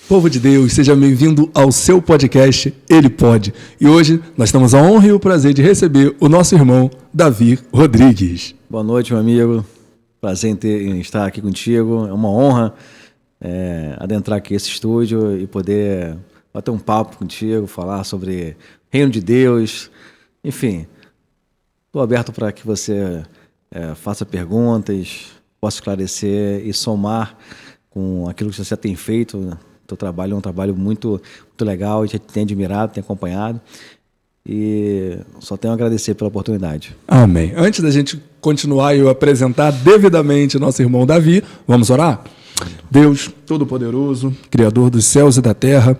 Povo de Deus, seja bem-vindo ao seu podcast Ele Pode. E hoje nós temos a honra e o prazer de receber o nosso irmão Davi Rodrigues. Boa noite, meu amigo. Prazer em estar aqui contigo. É uma honra adentrar aqui esse estúdio e poder bater um papo contigo, falar sobre Reino de Deus. Enfim, estou aberto para que você faça perguntas, possa esclarecer e somar com aquilo que você tem feito. O teu trabalho é um trabalho muito legal, a gente tem admirado, tem acompanhado e só tenho a agradecer pela oportunidade. Amém. Antes da gente continuar e eu apresentar devidamente o nosso irmão Davi, vamos orar? Deus Todo-Poderoso, Criador dos céus e da terra,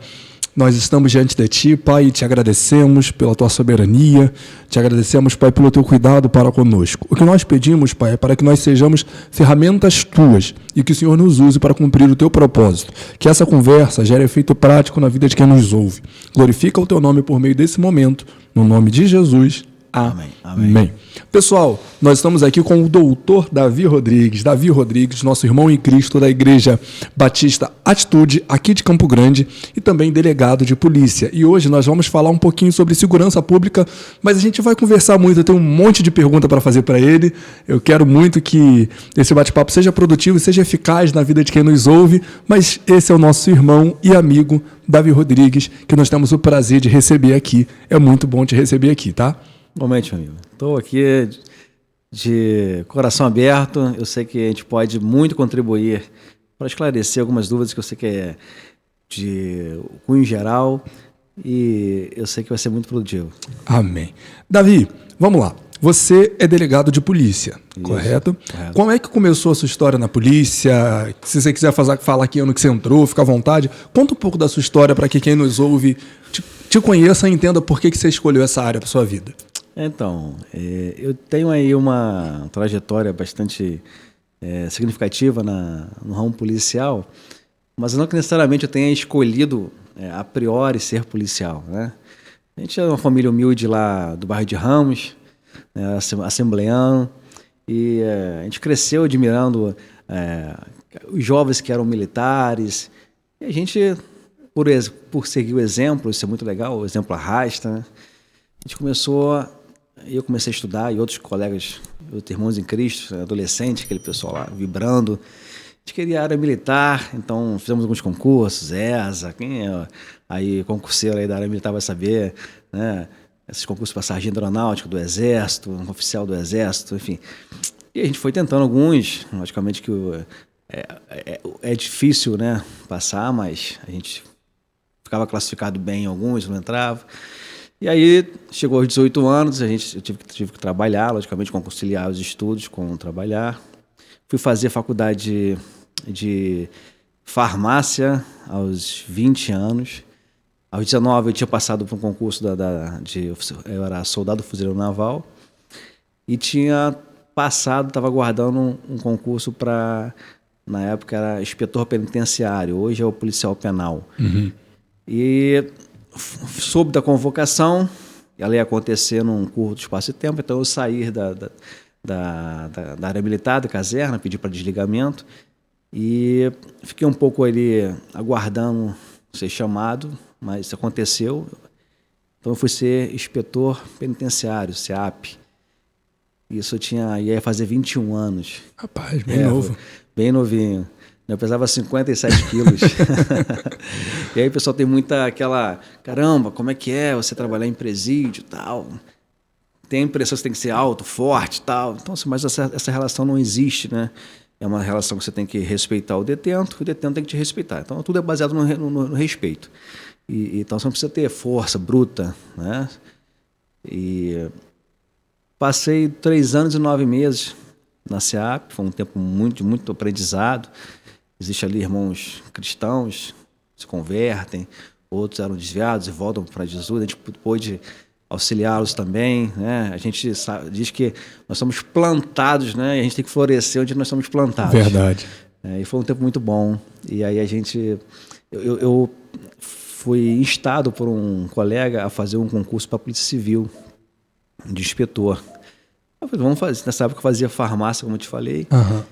nós estamos diante de Ti, Pai, e Te agradecemos pela Tua soberania, Te agradecemos, Pai, pelo Teu cuidado para conosco. O que nós pedimos, Pai, é para que nós sejamos ferramentas Tuas e que o Senhor nos use para cumprir o Teu propósito. Que essa conversa gere efeito prático na vida de quem nos ouve. Glorifica o Teu nome por meio desse momento, no nome de Jesus. Amém. Amém. Pessoal, nós estamos aqui com o doutor Davi Rodrigues. Davi Rodrigues, nosso irmão em Cristo da Igreja Batista Atitude, aqui de Campo Grande, e também delegado de polícia. E hoje nós vamos falar um pouquinho sobre segurança pública, mas a gente vai conversar muito, eu tenho um monte de pergunta para fazer para ele. Eu quero muito que esse bate-papo seja produtivo e seja eficaz na vida de quem nos ouve, mas esse é o nosso irmão e amigo Davi Rodrigues, que nós temos o prazer de receber aqui. É muito bom te receber aqui, tá? Igualmente, meu amigo. Estou aqui de coração aberto. Eu sei que a gente pode muito contribuir para esclarecer algumas dúvidas que eu sei que é de cunho geral e eu sei que vai ser muito produtivo. Amém. Davi, vamos lá. Você é delegado de polícia, correto? Correto. Como é que começou a sua história na polícia? Se você quiser falar aqui ano que você entrou, fica à vontade. Conta um pouco da sua história para que quem nos ouve te conheça e entenda por que você escolheu essa área para sua vida. Então, eu tenho aí uma trajetória bastante significativa no ramo policial, mas não que necessariamente eu tenha escolhido a priori ser policial, né? A gente é uma família humilde lá do bairro de Ramos, né, assembleano, e a gente cresceu admirando os jovens que eram militares, e a gente, por seguir o exemplo, isso é muito legal, o exemplo arrasta, né? A gente eu comecei a estudar e outros colegas, outros irmãos em Cristo, adolescentes, aquele pessoal lá vibrando. A gente queria a área militar, então fizemos alguns concursos, ESA, quem é aí concurseiro aí da área militar vai saber, né? Esses concursos para sargento aeronáutico do Exército, um oficial do Exército, enfim. E a gente foi tentando alguns, logicamente que é difícil, né, passar, mas a gente ficava classificado bem em alguns, não entrava. E aí, chegou aos 18 anos, eu tive que trabalhar, logicamente, conciliar os estudos com trabalhar. Fui fazer faculdade de farmácia aos 20 anos. Aos 19 eu tinha passado por um concurso eu era soldado fuzileiro naval. E tinha passado, estava aguardando um concurso para, na época era inspetor penitenciário, hoje é o policial penal. Uhum. E soube da convocação, ela ia acontecer num curto espaço de tempo, então eu saí da área militar, da caserna, pedi para desligamento e fiquei um pouco ali aguardando ser chamado, mas isso aconteceu. Então eu fui ser inspetor penitenciário, SEAP. Isso ia fazer 21 anos. Rapaz, bem novo. Bem novinho. Eu pesava 57 quilos. E aí o pessoal tem muita aquela... Caramba, como é que é você trabalhar em presídio e tal? Tem a impressão que você tem que ser alto, forte e tal. Então, mas essa relação não existe, né? É uma relação que você tem que respeitar o detento tem que te respeitar. Então, tudo é baseado no respeito. Então, você não precisa ter força bruta, né? E passei 3 anos e 9 meses na SEAP. Foi um tempo muito aprendizado. Existem ali irmãos cristãos, se convertem, outros eram desviados e voltam para Jesus. A gente pôde auxiliá-los também, né? A gente diz que nós somos plantados, né? E a gente tem que florescer onde nós somos plantados. Verdade. E foi um tempo muito bom. E aí eu fui instado por um colega a fazer um concurso para a Polícia Civil de inspetor. Eu falei, vamos fazer. Nessa época eu fazia farmácia, como eu te falei. Uhum.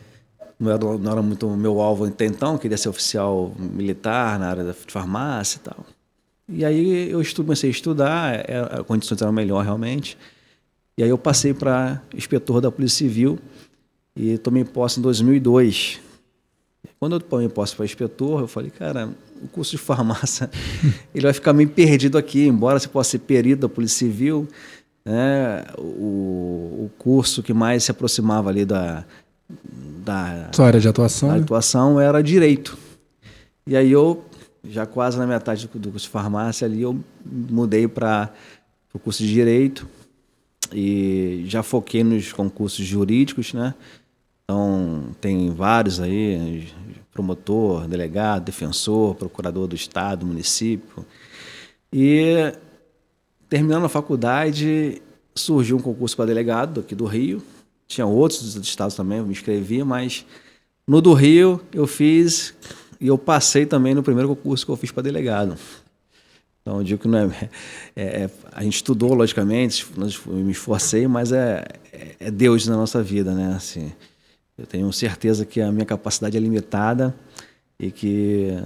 não era muito o meu alvo até então, queria ser oficial militar na área de farmácia e tal. E aí eu comecei a estudar, as condições eram melhores realmente. E aí eu passei para inspetor da Polícia Civil e tomei posse em 2002. Quando eu tomei posse para inspetor, eu falei, cara, o curso de farmácia ele vai ficar meio perdido aqui, embora você possa ser perito da Polícia Civil, né, o curso que mais se aproximava ali da sua área de atuação, da né? atuação era direito. E aí eu, já quase na metade do curso de farmácia ali, eu mudei para o curso de direito e já foquei nos concursos jurídicos, né? Então tem vários aí, promotor, delegado, defensor, procurador do estado, município. E terminando a faculdade, surgiu um concurso para delegado aqui do Rio. Tinha outros dos estados também, eu me inscrevi, mas no do Rio eu fiz e eu passei também no primeiro concurso que eu fiz para delegado. Então eu digo que não a gente estudou, logicamente, eu me esforcei, mas é Deus na nossa vida, né? Assim, eu tenho certeza que a minha capacidade é limitada e que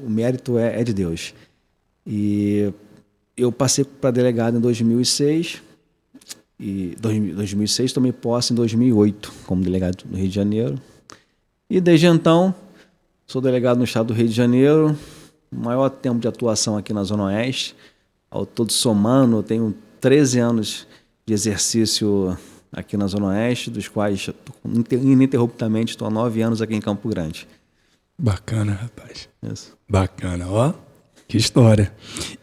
o mérito é de Deus. E eu passei para delegado em 2006 e 2006 tomei posse em 2008 como delegado no Rio de Janeiro. E desde então sou delegado no estado do Rio de Janeiro, maior tempo de atuação aqui na Zona Oeste. Ao todo somando, eu tenho 13 anos de exercício aqui na Zona Oeste, dos quais ininterruptamente estou há 9 anos aqui em Campo Grande. Bacana, rapaz. Isso. Bacana, ó. Que história.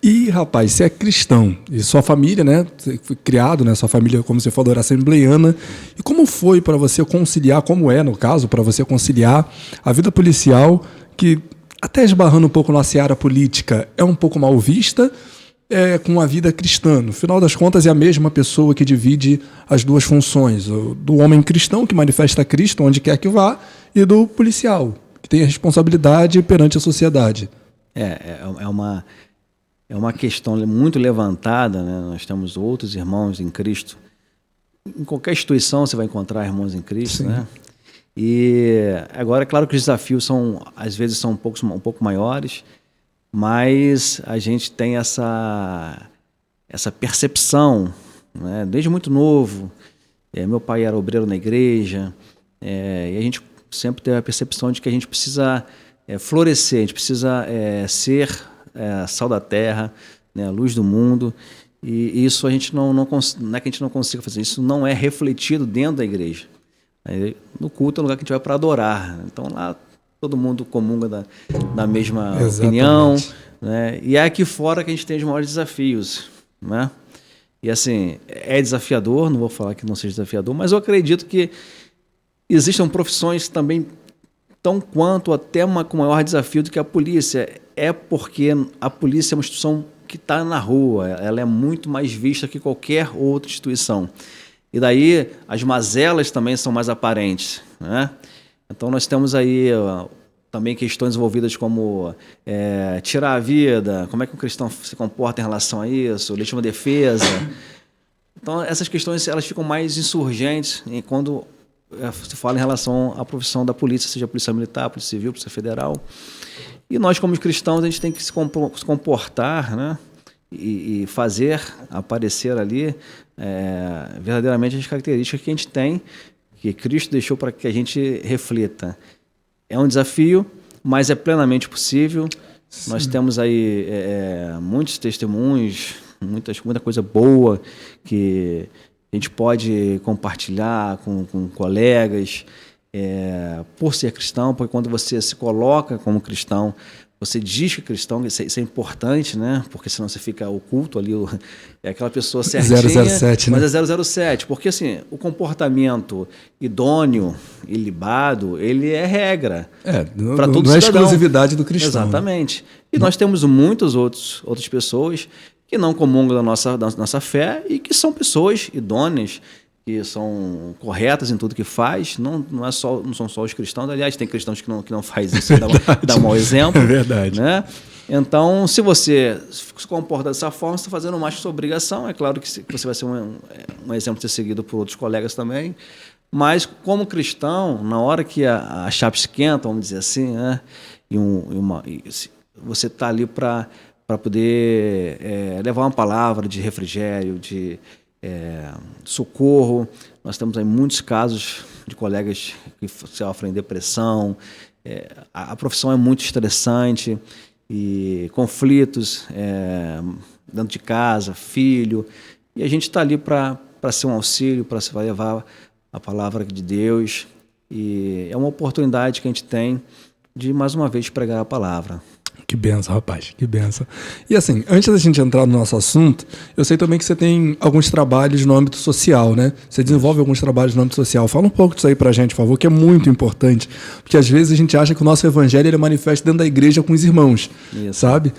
E, rapaz, você é cristão e sua família, né? Você foi criado, né? Sua família, como você falou, era assembleiana. E como foi para você conciliar, como é, no caso, para você conciliar a vida policial, que até esbarrando um pouco na seara política, é um pouco mal vista, com a vida cristã? No final das contas, é a mesma pessoa que divide as duas funções, do homem cristão, que manifesta Cristo onde quer que vá, e do policial, que tem a responsabilidade perante a sociedade. É uma questão muito levantada, né? Nós temos outros irmãos em Cristo. Em qualquer instituição você vai encontrar irmãos em Cristo, Sim. né? E agora, é claro que os desafios às vezes são um pouco maiores, mas a gente tem essa percepção, né? Desde muito novo. Meu pai era obreiro na igreja, e a gente sempre teve a percepção de que a gente precisa florescer, a gente precisa ser sal da terra, né, luz do mundo, e isso a gente não é que a gente não consiga fazer, isso não é refletido dentro da igreja. No culto é um lugar que a gente vai para adorar, então lá todo mundo comunga da mesma opinião, né, e é aqui fora que a gente tem os maiores desafios, né? E assim, é desafiador, não vou falar que não seja desafiador, mas eu acredito que existam profissões também tão quanto até com maior desafio do que a polícia. É porque a polícia é uma instituição que está na rua, ela é muito mais vista que qualquer outra instituição. E daí as mazelas também são mais aparentes, né? Então nós temos aí também questões envolvidas como tirar a vida, como é que o cristão se comporta em relação a isso, legítima defesa. Então essas questões elas ficam mais insurgentes quando se fala em relação à profissão da polícia, seja polícia militar, polícia civil, polícia federal. E nós, como cristãos, a gente tem que se comportar, né? E fazer aparecer ali verdadeiramente as características que a gente tem, que Cristo deixou para que a gente reflita. É um desafio, mas é plenamente possível. Sim. Nós temos aí muitos testemunhos, muita coisa boa que a gente pode compartilhar com colegas, por ser cristão, porque quando você se coloca como cristão, você diz que é cristão, isso é importante, né? Porque senão você fica oculto ali, é aquela pessoa certinha, 007, mas né? É 007, porque assim, o comportamento idôneo e libado, ele é regra. Para todo cidadão. Não é exclusividade do cristão. Exatamente. Né? E nós temos muitas outras pessoas que não comungam da nossa fé e que são pessoas idôneas, que são corretas em tudo que faz, não são só os cristãos, aliás, tem cristãos que não fazem isso, dá um mau exemplo. É verdade. Né? Então, se você se comporta dessa forma, você está fazendo mais que sua obrigação, é claro que você vai ser um exemplo a ser seguido por outros colegas também, Mas, como cristão, na hora que a chapa esquenta, vamos dizer assim, né? Você está ali para poder levar uma palavra de refrigério, de socorro. Nós temos aí muitos casos de colegas que sofrem depressão. A profissão é muito estressante e conflitos dentro de casa, filho. E a gente está ali para ser um auxílio, para levar a palavra de Deus. E é uma oportunidade que a gente tem de, mais uma vez, pregar a palavra. Que benção, rapaz, que benção. E assim, antes da gente entrar no nosso assunto, eu sei também que você tem alguns trabalhos no âmbito social, né? Você desenvolve alguns trabalhos no âmbito social. Fala um pouco disso aí pra gente, por favor, que é muito importante. Porque às vezes a gente acha que o nosso evangelho ele manifesta dentro da igreja com os irmãos, sabe?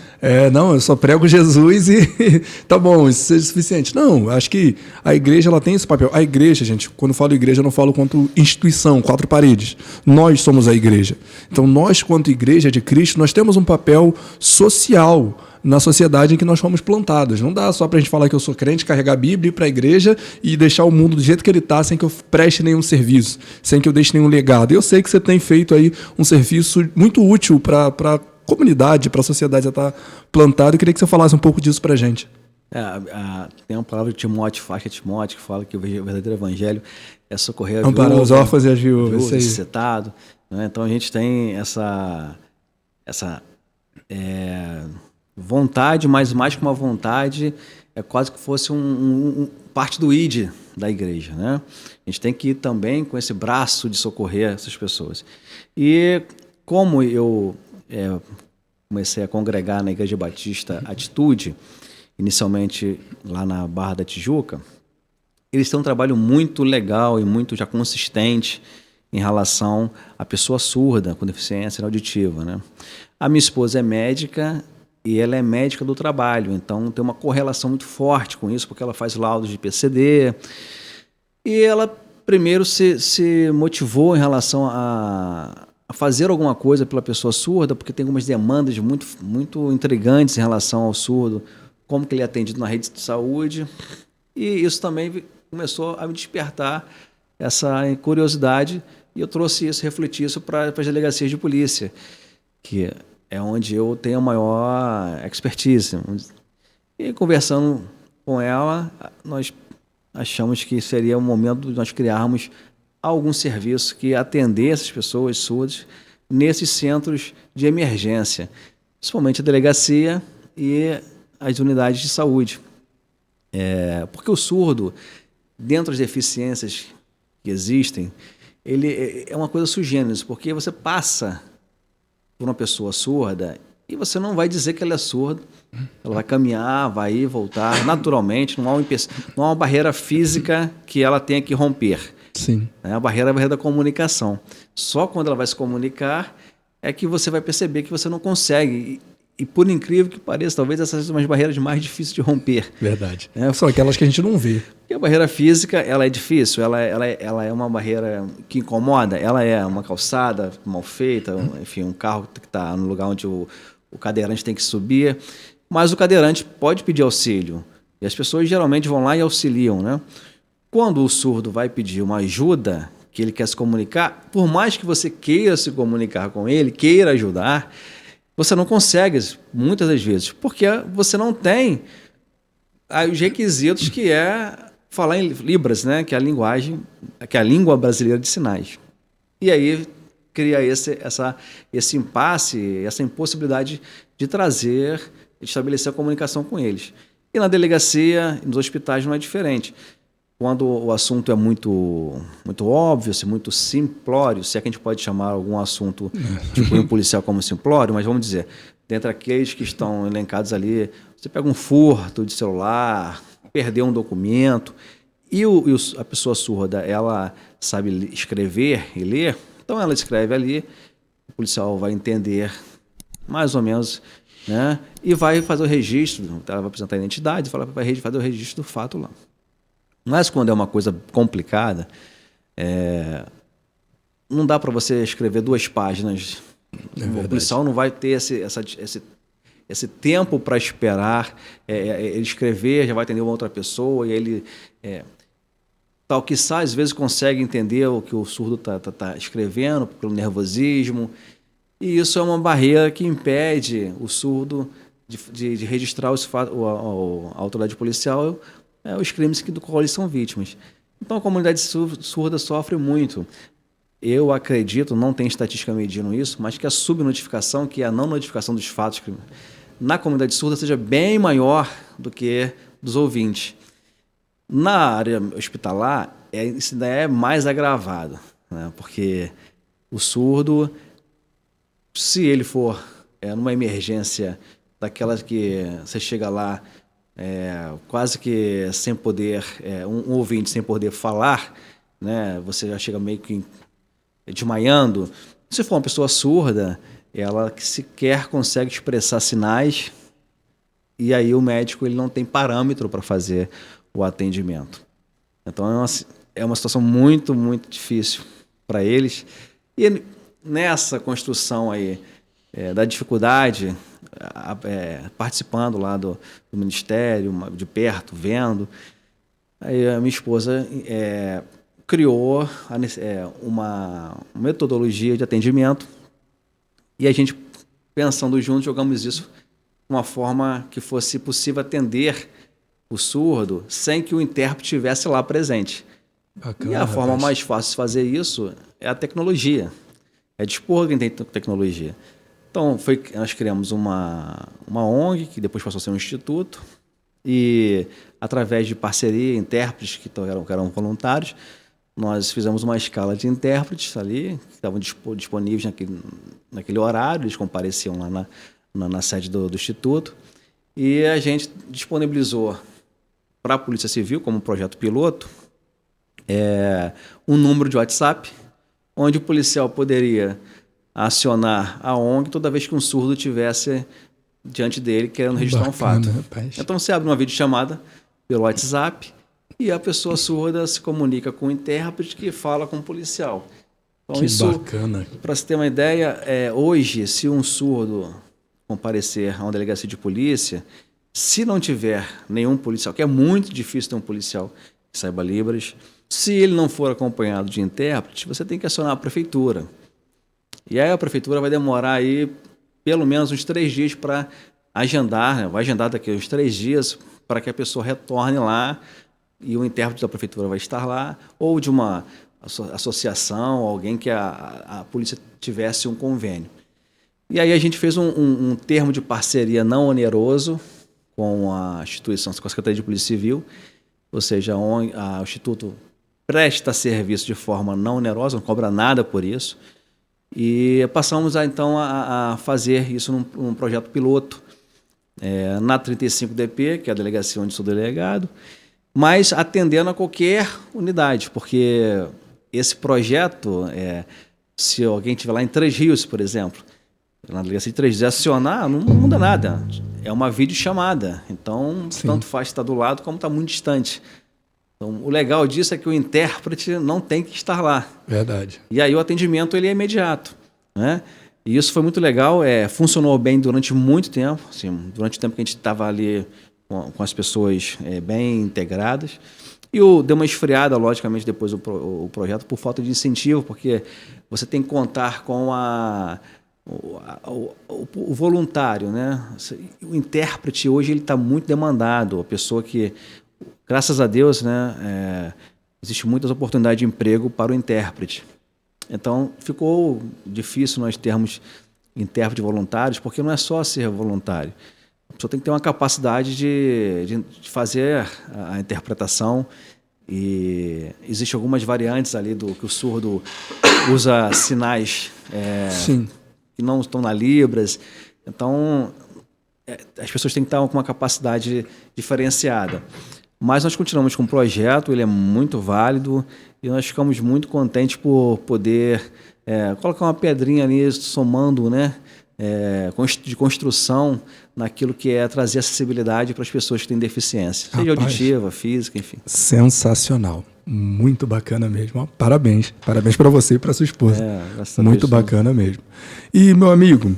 Não, eu só prego Jesus e tá bom, isso seja suficiente. Não, acho que a igreja ela tem esse papel. A igreja, gente, quando eu falo igreja, eu não falo quanto instituição, 4 paredes. Nós somos a igreja. Então nós, quanto igreja de Cristo, nós temos um papel social na sociedade em que nós fomos plantados. Não dá só para a gente falar que eu sou crente, carregar a Bíblia, ir para a igreja e deixar o mundo do jeito que ele está, sem que eu preste nenhum serviço, sem que eu deixe nenhum legado. Eu sei que você tem feito aí um serviço muito útil para a comunidade, para a sociedade já estar plantada. Eu queria que você falasse um pouco disso para a gente. Tem uma palavra de Timóteo, faixa Timóteo, que fala que o verdadeiro evangelho é socorrer a amparar os órfãos e as viúvas, necessitado, né? Então a gente tem essa vontade, mas mais que uma vontade, é quase que fosse parte do ID da igreja, né? A gente tem que ir também com esse braço de socorrer essas pessoas. E como eu comecei a congregar na Igreja Batista Atitude, inicialmente lá na Barra da Tijuca, eles têm um trabalho muito legal e muito já consistente em relação à pessoa surda com deficiência auditiva, né? A minha esposa é médica e ela é médica do trabalho, então tem uma correlação muito forte com isso, porque ela faz laudos de PCD. E ela primeiro se motivou em relação a fazer alguma coisa pela pessoa surda, porque tem algumas demandas muito, muito intrigantes em relação ao surdo, como que ele é atendido na rede de saúde. E isso também começou a me despertar essa curiosidade, e eu trouxe isso, refleti isso para as delegacias de polícia, que é onde eu tenho a maior expertise. E conversando com ela, nós achamos que seria o momento de nós criarmos algum serviço que atendesse as pessoas surdas nesses centros de emergência, principalmente a delegacia e as unidades de saúde. Porque o surdo, dentro das deficiências que existem, ele é uma coisa sui generis, porque você passa por uma pessoa surda e você não vai dizer que ela é surda, ela vai caminhar, vai ir, voltar naturalmente, não há uma barreira física que ela tenha que romper. Sim. A barreira é a barreira da comunicação. Só quando ela vai se comunicar é que você vai perceber que você não consegue. E por incrível que pareça, talvez essas sejam as barreiras mais difíceis de romper. Verdade. São aquelas que a gente não vê. Porque a barreira física, ela é difícil, ela é uma barreira que incomoda, ela é uma calçada mal feita, enfim, um carro que está no lugar onde o cadeirante tem que subir, mas o cadeirante pode pedir auxílio. E as pessoas geralmente vão lá e auxiliam, né? Quando o surdo vai pedir uma ajuda, que ele quer se comunicar, por mais que você queira se comunicar com ele, queira ajudar, você não consegue, muitas das vezes, porque você não tem os requisitos que é falar em Libras, né? Que é a linguagem, que é a língua brasileira de sinais. E aí cria esse impasse, essa impossibilidade de trazer, de estabelecer a comunicação com eles. E na delegacia, nos hospitais não é diferente. Quando o assunto é muito, muito óbvio, muito simplório, se é que a gente pode chamar algum assunto tipo um policial como simplório, mas vamos dizer, dentre aqueles que estão elencados ali, você pega um furto de celular, perdeu um documento, e a pessoa surda, ela sabe escrever e ler, então ela escreve ali, o policial vai entender mais ou menos, né, e vai fazer o registro, ela vai apresentar a identidade, vai fazer o registro do fato lá. Mas quando é uma coisa complicada, não dá para você escrever 2 páginas. O policial não vai ter esse tempo para esperar ele escrever, já vai atender uma outra pessoa, e ele tal que às vezes consegue entender o que o surdo tá escrevendo, pelo nervosismo. E isso é uma barreira que impede o surdo de registrar a autoridade policial os crimes do qual eles são vítimas. Então a comunidade surda sofre muito. Eu acredito, não tem estatística medindo isso, mas que a subnotificação, que é a não notificação dos fatos na comunidade surda, seja bem maior do que dos ouvintes. Na área hospitalar, isso ainda é mais agravado, né? Porque o surdo, se ele for numa emergência daquelas que você chega lá quase que sem poder, um ouvinte sem poder falar, né? Você já chega meio que desmaiando. Se for uma pessoa surda, ela sequer consegue expressar sinais, e aí o médico ele não tem parâmetro para fazer o atendimento. Então é uma situação muito, muito difícil para eles. E nessa construção aí da dificuldade, participando lá do Ministério, de perto, vendo, aí a minha esposa criou uma metodologia de atendimento, e a gente, pensando juntos, jogamos isso de uma forma que fosse possível atender o surdo sem que o intérprete estivesse lá presente. Bacana, e a forma mais fácil de fazer isso é a tecnologia, é dispor quem tem tecnologia. Então, nós criamos uma ONG, que depois passou a ser um instituto, e através de parceria, intérpretes que eram voluntários, nós fizemos uma escala de intérpretes ali, que estavam disponíveis naquele horário, eles compareciam lá na sede do instituto, e a gente disponibilizou para a Polícia Civil, como projeto piloto, um número de WhatsApp, onde o policial poderia acionar a ONG toda vez que um surdo estivesse diante dele querendo registrar um fato. Rapaz. Então você abre uma videochamada pelo WhatsApp e a pessoa surda se comunica com o intérprete que fala com o policial. Então, que bacana. Para você ter uma ideia, hoje, se um surdo comparecer a uma delegacia de polícia, se não tiver nenhum policial, que é muito difícil ter um policial que saiba Libras, se ele não for acompanhado de intérprete, você tem que acionar a prefeitura. E aí a prefeitura vai demorar aí pelo menos uns 3 dias para agendar, né? Vai agendar daqui a uns 3 dias para que a pessoa retorne lá e o intérprete da prefeitura vai estar lá, ou de uma associação, alguém que a polícia tivesse um convênio. E aí a gente fez um termo de parceria não oneroso com a instituição, com a Secretaria de Polícia Civil, ou seja, o Instituto presta serviço de forma não onerosa, não cobra nada por isso, e passamos então a fazer isso num projeto piloto na 35DP, que é a delegacia onde sou delegado, mas atendendo a qualquer unidade, porque esse projeto, se alguém estiver lá em Três Rios, por exemplo, na delegacia de Três Rios, acionar, não muda nada. É uma videochamada. Então, sim, tanto faz estar do lado como está muito distante. Então, o legal disso é que o intérprete não tem que estar lá. Verdade. E aí o atendimento ele é imediato, né? E isso foi muito legal, funcionou bem durante muito tempo. Assim, durante o tempo que a gente estava ali com as pessoas bem integradas. E deu uma esfriada, logicamente, depois o projeto, por falta de incentivo, porque você tem que contar com o voluntário, né? O intérprete hoje ele está muito demandado, a pessoa que, graças a Deus, né, existe muitas oportunidades de emprego para o intérprete. Então ficou difícil nós termos intérprete voluntários, porque não é só ser voluntário, a pessoa tem que ter uma capacidade de fazer a interpretação, e existem algumas variantes ali que o surdo usa sinais sim, que não estão na Libras. Então, as pessoas têm que estar com uma capacidade diferenciada. Mas nós continuamos com o projeto, ele é muito válido e nós ficamos muito contentes por poder colocar uma pedrinha ali, somando, né, de construção naquilo que é trazer acessibilidade para as pessoas que têm deficiência, seja auditiva, física, enfim. Sensacional. Muito bacana mesmo. Ó, parabéns. Parabéns para você e para sua esposa. Muito bacana mesmo. E, meu amigo,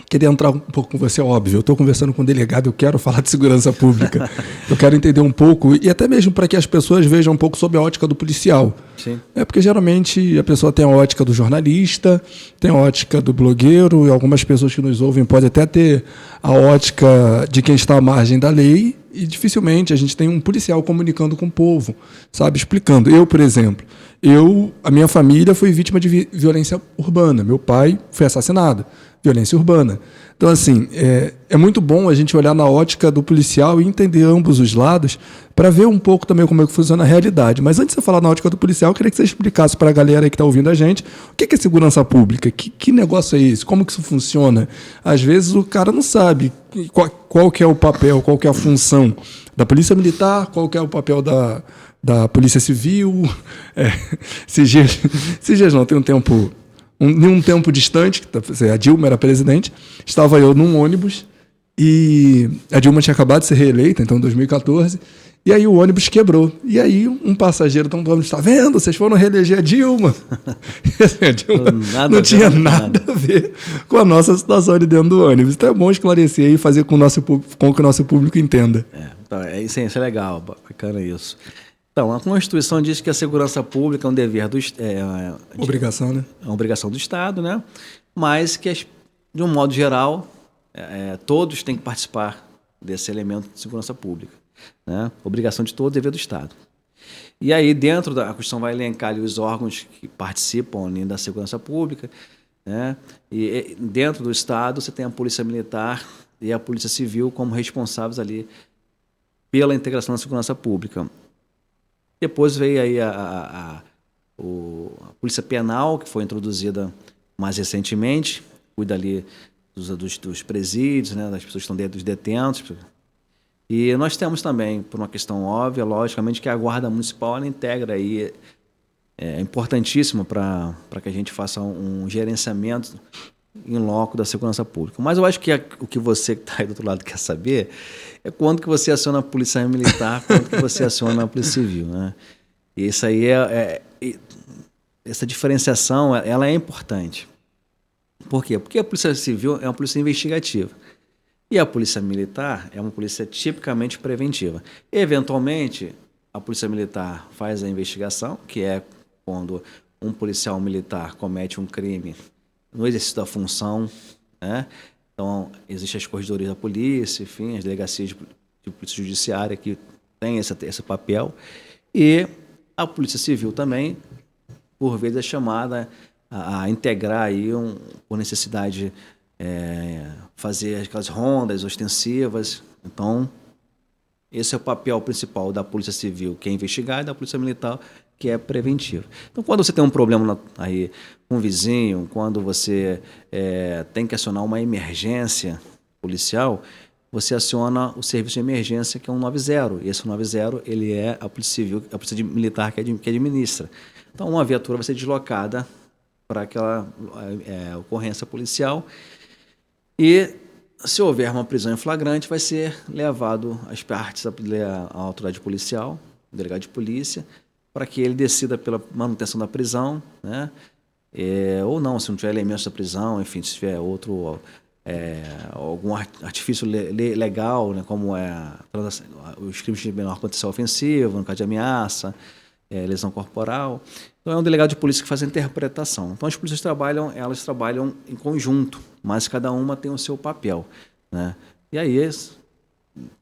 queria entrar um pouco com você, óbvio. Eu estou conversando com o delegado, eu quero falar de segurança pública. Eu quero entender um pouco, e até mesmo para que as pessoas vejam um pouco sob a ótica do policial. Sim. É porque geralmente a pessoa tem a ótica do jornalista, tem a ótica do blogueiro, e algumas pessoas que nos ouvem podem até ter a ótica de quem está à margem da lei, e dificilmente a gente tem um policial comunicando com o povo, sabe, explicando. Eu, por exemplo, a minha família foi vítima de violência urbana. Meu pai foi assassinado, violência urbana. Então, assim, é muito bom a gente olhar na ótica do policial e entender ambos os lados para ver um pouco também como é que funciona a realidade. Mas antes de você falar na ótica do policial, eu queria que você explicasse para a galera que está ouvindo a gente o que é segurança pública, que negócio é esse, como que isso funciona. Às vezes o cara não sabe qual que é o papel, qual que é a função da polícia militar, qual que é o papel da polícia civil. Esses dias não, tem um tempo... Em um tempo distante, a Dilma era presidente, estava eu num ônibus e a Dilma tinha acabado de ser reeleita, então em 2014, e aí o ônibus quebrou. E aí um passageiro do ônibus, está vendo? Vocês foram reeleger a Dilma. E assim, a Dilma não tinha nada a ver com a nossa situação ali dentro do ônibus. Então é bom esclarecer e fazer com que o nosso público entenda. Então, isso é legal, bacana isso. Então, a Constituição diz que a segurança pública é um dever do obrigação, né? É uma obrigação do Estado, né? Mas que, de um modo geral, todos têm que participar desse elemento de segurança pública, né? Obrigação de todo, dever do Estado. E aí, dentro da Constituição, vai elencar ali os órgãos que participam ali da segurança pública, né? E dentro do Estado, você tem a Polícia Militar e a Polícia Civil como responsáveis ali pela integração da segurança pública. Depois veio aí a Polícia Penal, que foi introduzida mais recentemente, cuida ali dos presídios, né, das pessoas que estão dentro dos detentos. E nós temos também, por uma questão óbvia, logicamente, que a Guarda Municipal ela integra aí, é importantíssimo para que a gente faça um gerenciamento em loco da segurança pública. Mas eu acho que o que você que está aí do outro lado quer saber é quando que você aciona a Polícia Militar, quando que você aciona a Polícia Civil, né? E isso aí essa diferenciação ela é importante. Por quê? Porque a Polícia Civil é uma polícia investigativa e a Polícia Militar é uma polícia tipicamente preventiva. Eventualmente, a Polícia Militar faz a investigação, que é quando um policial militar comete um crime no exercício da função, né? Então, existem as corredorias da polícia, enfim, as delegacias de polícia judiciária que têm esse papel. E a Polícia Civil também, por vezes, é chamada a integrar aí, por necessidade, fazer aquelas rondas ostensivas. Então, esse é o papel principal da Polícia Civil, que é investigar, e da Polícia Militar, que é preventiva. Então, quando você tem um problema aí com um vizinho, quando você tem que acionar uma emergência policial, você aciona o serviço de emergência, que é um 90. E esse 90, ele é a Polícia Civil, a Polícia Militar que administra. Então, uma viatura vai ser deslocada para aquela ocorrência policial e, se houver uma prisão em flagrante, vai ser levado às partes à autoridade policial, delegado de polícia, para que ele decida pela manutenção da prisão, né? Ou não, se não tiver elementos da prisão, enfim, se tiver algum artifício legal, né, como os crimes de menor potencial ofensivo, no caso de ameaça, lesão corporal. Então é um delegado de polícia que faz a interpretação. Então as polícias elas trabalham em conjunto, mas cada uma tem o seu papel, né? E aí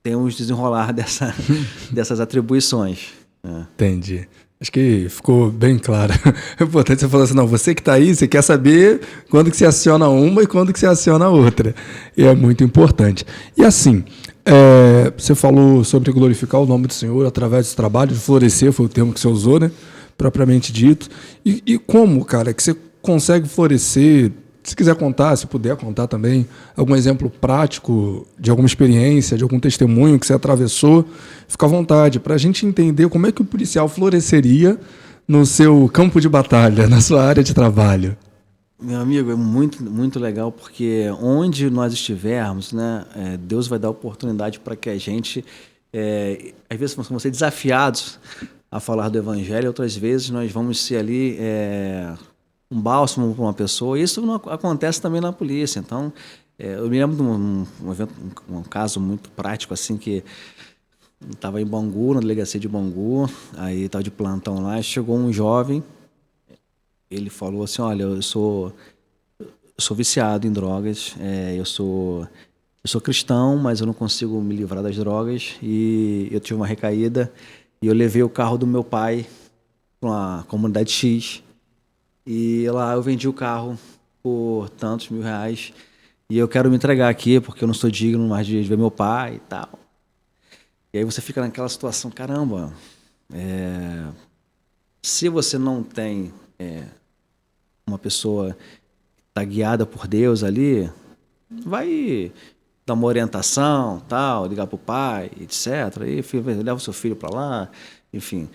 tem os desenrolar dessas atribuições. Entendi. Acho que ficou bem claro. É importante você falar assim, não, você que está aí, você quer saber quando que se aciona uma e quando que se aciona a outra. E é muito importante. E assim, você falou sobre glorificar o nome do Senhor através dos trabalhos, florescer foi o termo que você usou, né? Propriamente dito. E como, cara, que você consegue florescer? Se quiser contar, se puder contar também, algum exemplo prático de alguma experiência, de algum testemunho que você atravessou, fica à vontade, para a gente entender como é que o policial floresceria no seu campo de batalha, na sua área de trabalho. Meu amigo, é muito, muito legal, porque onde nós estivermos, né, Deus vai dar oportunidade para que a gente, às vezes vamos ser desafiados a falar do Evangelho, outras vezes nós vamos ser ali um bálsamo para uma pessoa. Isso não acontece também na polícia. Então, Eu me lembro de um evento, um caso muito prático, assim, que estava em Bangu, na delegacia de Bangu, aí estava de plantão lá, chegou um jovem, ele falou assim, olha, eu sou viciado em drogas, eu sou cristão, mas eu não consigo me livrar das drogas, e eu tive uma recaída, e eu levei o carro do meu pai para uma comunidade X, e lá eu vendi o carro por tantos mil reais, e eu quero me entregar aqui, porque eu não sou digno mais de ver meu pai e tal. E aí você fica naquela situação, caramba, se você não tem uma pessoa que está guiada por Deus ali, vai dar uma orientação, tal, ligar para o pai, etc. E leva o seu filho para lá, enfim.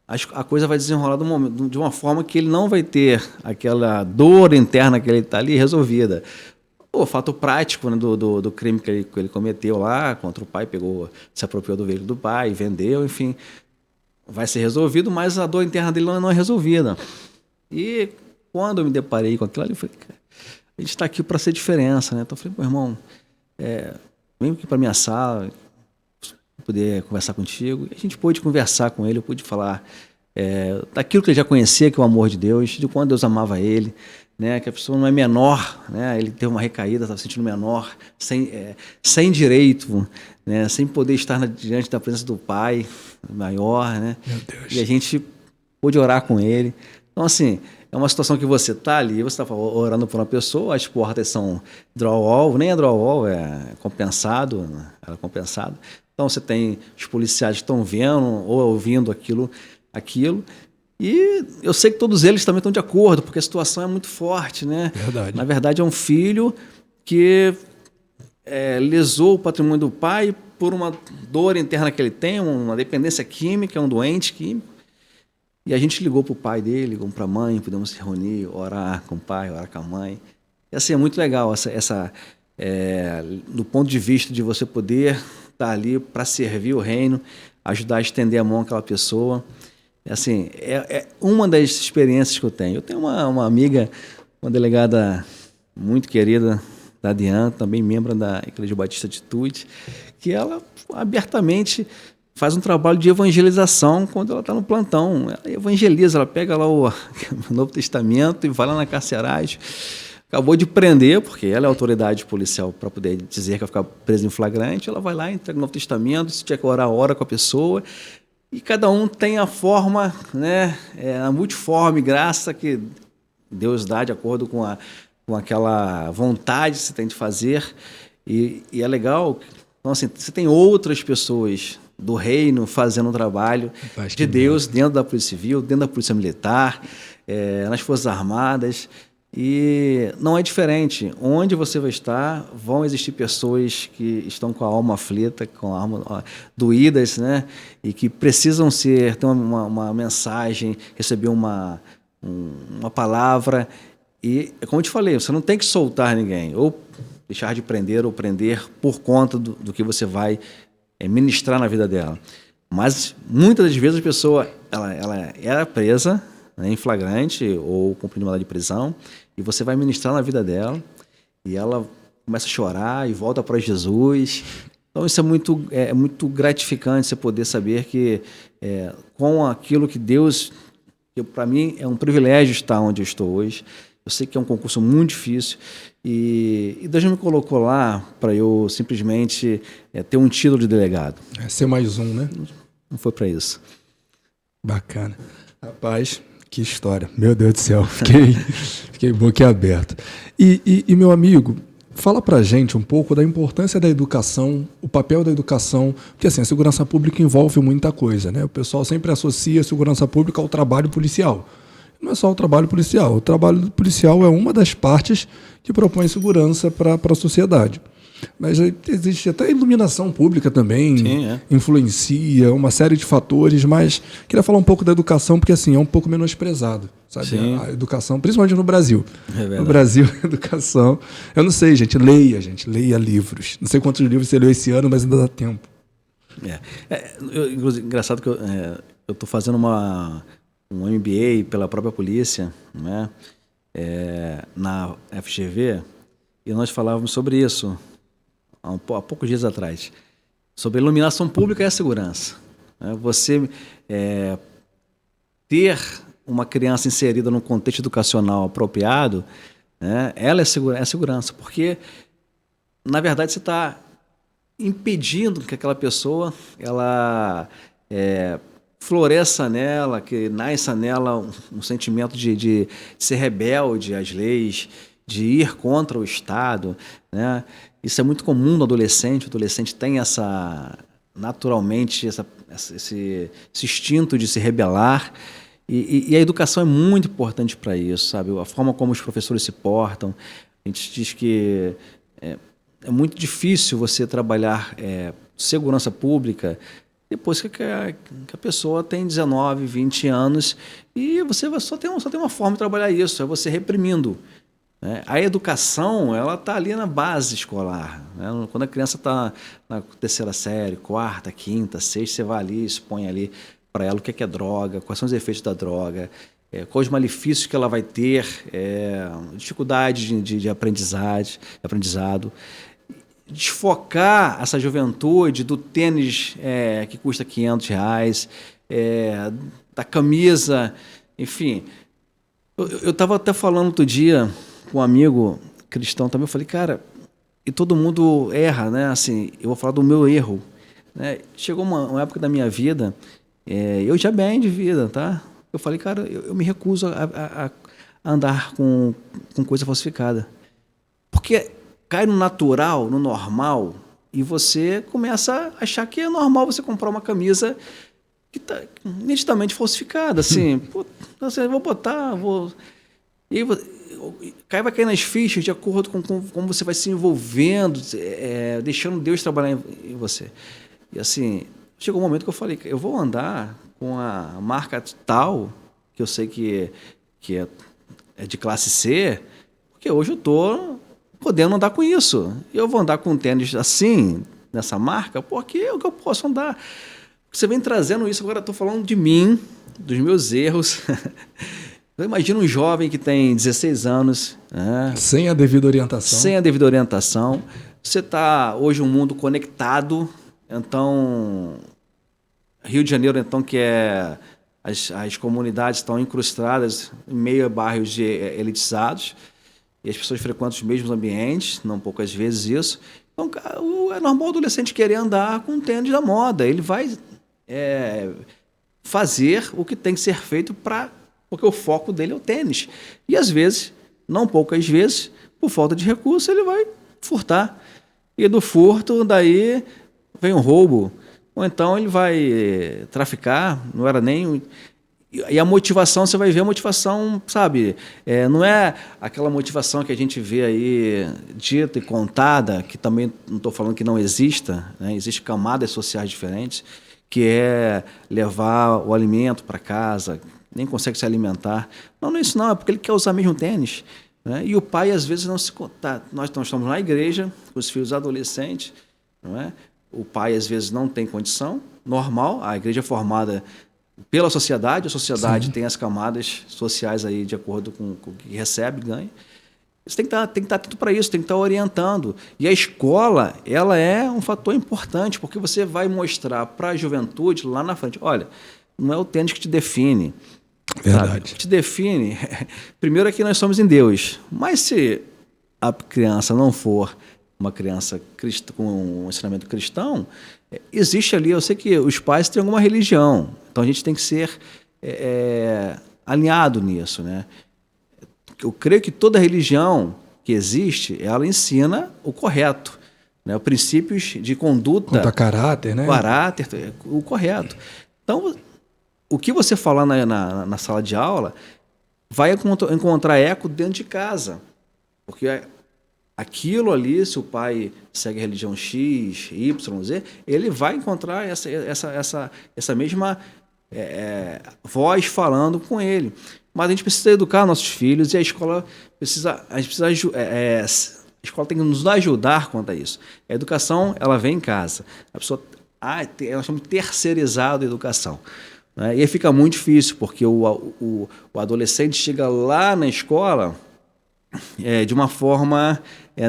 A coisa vai desenrolar de uma forma que ele não vai ter aquela dor interna que ele está ali resolvida. O fato prático, né, do crime que ele cometeu lá contra o pai, se apropriou do veículo do pai, vendeu, enfim, vai ser resolvido, mas a dor interna dele não é resolvida. E quando eu me deparei com aquilo ali, eu falei, a gente está aqui para ser diferença, né? Então eu falei, meu irmão, vem aqui para minha sala, poder conversar contigo. E a gente pôde conversar com ele, eu pude falar daquilo que ele já conhecia, que é o amor de Deus, de quando Deus amava ele, né, que a pessoa não é menor, né, ele teve uma recaída, estava se sentindo menor, sem direito, né, sem poder estar diante da presença do Pai maior, né, Meu Deus. E a gente pôde orar com ele. Então, assim, é uma situação que você está ali, você está orando por uma pessoa, as portas são drywall, nem é drywall, é compensado, né, era compensado. Então, você tem os policiais que estão vendo ou ouvindo aquilo, e eu sei que todos eles também estão de acordo, porque a situação é muito forte, né? Verdade. Na verdade, é um filho que lesou o patrimônio do pai por uma dor interna que ele tem, uma dependência química, um doente químico. E a gente ligou para o pai dele, ligou para a mãe, pudemos se reunir, orar com o pai, orar com a mãe. E assim, é muito legal do ponto de vista de você poder estar ali para servir o reino, ajudar a estender a mão àquela pessoa. Assim, é uma das experiências que eu tenho. Eu tenho uma amiga, uma delegada muito querida, da Diana, também membro da Igreja Batista Atitude, que ela abertamente faz um trabalho de evangelização quando ela está no plantão. Ela evangeliza, ela pega lá o Novo Testamento e vai lá na carceragem. Acabou de prender, porque ela é autoridade policial para poder dizer que vai ficar presa em flagrante, ela vai lá, entrega o Novo Testamento, se tiver que orar, ora com a pessoa. E cada um tem a forma, né, a multiforme graça que Deus dá de acordo com aquela vontade que você tem de fazer. E é legal, então, assim, você tem outras pessoas do reino fazendo um trabalho de Deus dentro da Polícia Civil, dentro da Polícia Militar, nas Forças Armadas. E não é diferente. Onde você vai estar, vão existir pessoas que estão com a alma aflita, com a alma doídas, né? E que precisam ter uma mensagem, receber uma palavra. E, como eu te falei, você não tem que soltar ninguém, ou deixar de prender, ou prender por conta do que você vai ministrar na vida dela. Mas, muitas das vezes, a pessoa ela era presa, né, em flagrante ou cumprindo mandado de prisão, e você vai ministrar na vida dela, e ela começa a chorar e volta para Jesus. Então isso é muito gratificante, você poder saber que com aquilo que Deus, para mim é um privilégio estar onde eu estou hoje. Eu sei que é um concurso muito difícil, e Deus me colocou lá para eu simplesmente ter um título de delegado. Ser mais um, né? Não foi para isso. Bacana. Rapaz, que história. Meu Deus do céu. Fiquei boquiaberto. E meu amigo, fala pra gente um pouco da importância da educação, o papel da educação, porque assim, a segurança pública envolve muita coisa, né? O pessoal sempre associa a segurança pública ao trabalho policial. Não é só o trabalho policial é uma das partes que propõe segurança para a sociedade. Mas existe até a iluminação pública também. Sim, influencia uma série de fatores, mas queria falar um pouco da educação, porque assim, é um pouco menosprezado, sabe? Sim. A educação, principalmente no Brasil. No Brasil, a educação... Eu não sei, gente, leia livros. Não sei quantos livros você leu esse ano, mas ainda dá tempo. Engraçado que eu estou fazendo um MBA pela própria polícia, né? Na FGV. e nós falávamos sobre isso há poucos dias atrás, sobre a iluminação pública e a segurança. Você ter uma criança inserida num contexto educacional apropriado, ela é segurança, porque, na verdade, você está impedindo que aquela pessoa ela floresça nela, que nasça nela um sentimento de ser rebelde às leis, de ir contra o Estado, né? Isso é muito comum no adolescente. O adolescente tem naturalmente esse instinto de se rebelar, e a educação é muito importante para isso, sabe? A forma como os professores se portam. A gente diz que é muito difícil você trabalhar segurança pública depois que a pessoa tem 19, 20 anos, e você só tem uma forma de trabalhar isso, é você reprimindo. A educação, ela está ali na base escolar, né? Quando a criança está na terceira série, quarta, quinta, sexta, você vai ali, expõe ali para ela o que é droga, quais são os efeitos da droga, quais os malefícios que ela vai ter, dificuldade de aprendizado. Desfocar essa juventude do tênis que custa R$500, da camisa, enfim. Eu estava até falando outro dia com um amigo cristão também, eu falei, cara, e todo mundo erra, né? Assim, eu vou falar do meu erro, né? Chegou uma época da minha vida, eu já bem de vida, tá? Eu falei, cara, eu me recuso a andar com coisa falsificada. Porque cai no natural, no normal, e você começa a achar que é normal você comprar uma camisa que está nitidamente falsificada, assim, pô, eu vou botar, e aí vai cair nas fichas de acordo com como você vai se envolvendo, deixando Deus trabalhar em você. E assim, chegou um momento que eu falei, eu vou andar com a marca tal, que eu sei que é de classe C, porque hoje eu estou podendo andar com isso. Eu vou andar com um tênis assim, nessa marca, porque é o que eu posso andar. Você vem trazendo isso, agora eu estou falando de mim, dos meus erros. Eu imagino um jovem que tem 16 anos. Sem a devida orientação. Sem a devida orientação. Você está hoje um mundo conectado, então Rio de Janeiro, então, que as comunidades estão incrustadas em meio a bairros elitizados, e as pessoas frequentam os mesmos ambientes, não poucas vezes isso. Então, é normal o adolescente querer andar com um tênis da moda. Ele vai fazer o que tem que ser feito porque o foco dele é o tênis. E às vezes, não poucas vezes, por falta de recurso, ele vai furtar. E do furto, daí vem um roubo. Ou então ele vai traficar, não era nem... E a motivação, você vai ver a motivação, sabe? Não é aquela motivação que a gente vê aí dita e contada, que também não estou falando que não exista, né? Existem camadas sociais diferentes, que é levar o alimento para casa, nem consegue se alimentar. Não é isso não, é porque ele quer usar mesmo tênis, né? E o pai, às vezes, não se conta. Nós estamos na igreja, com os filhos adolescentes, não é? O pai, às vezes, não tem condição, normal, a igreja é formada pela sociedade, a sociedade Sim. tem as camadas sociais aí de acordo com o que recebe, ganha. Você tem que estar atento para isso, tem que estar orientando. E a escola, ela é um fator importante, porque você vai mostrar para a juventude lá na frente, olha, não é o tênis que te define. Verdade. Sabe? O que te define, primeiro é que nós somos em Deus. Mas se a criança não for uma criança com um ensinamento cristão, existe ali, eu sei que os pais têm alguma religião, então a gente tem que ser alinhado nisso, né? Eu creio que toda religião que existe, ela ensina o correto, né? Os princípios de conduta. Quanto a caráter, né? Caráter, o correto. Então, o que você falar na sala de aula vai encontrar eco dentro de casa, porque aquilo ali, se o pai segue a religião X, Y, Z, ele vai encontrar essa mesma voz falando com ele. Mas a gente precisa educar nossos filhos e a escola a escola tem que nos ajudar quanto a isso. A educação, ela vem em casa. A pessoa, nós estamos terceirizado a educação. Né? E aí fica muito difícil, porque o adolescente chega lá na escola, de uma forma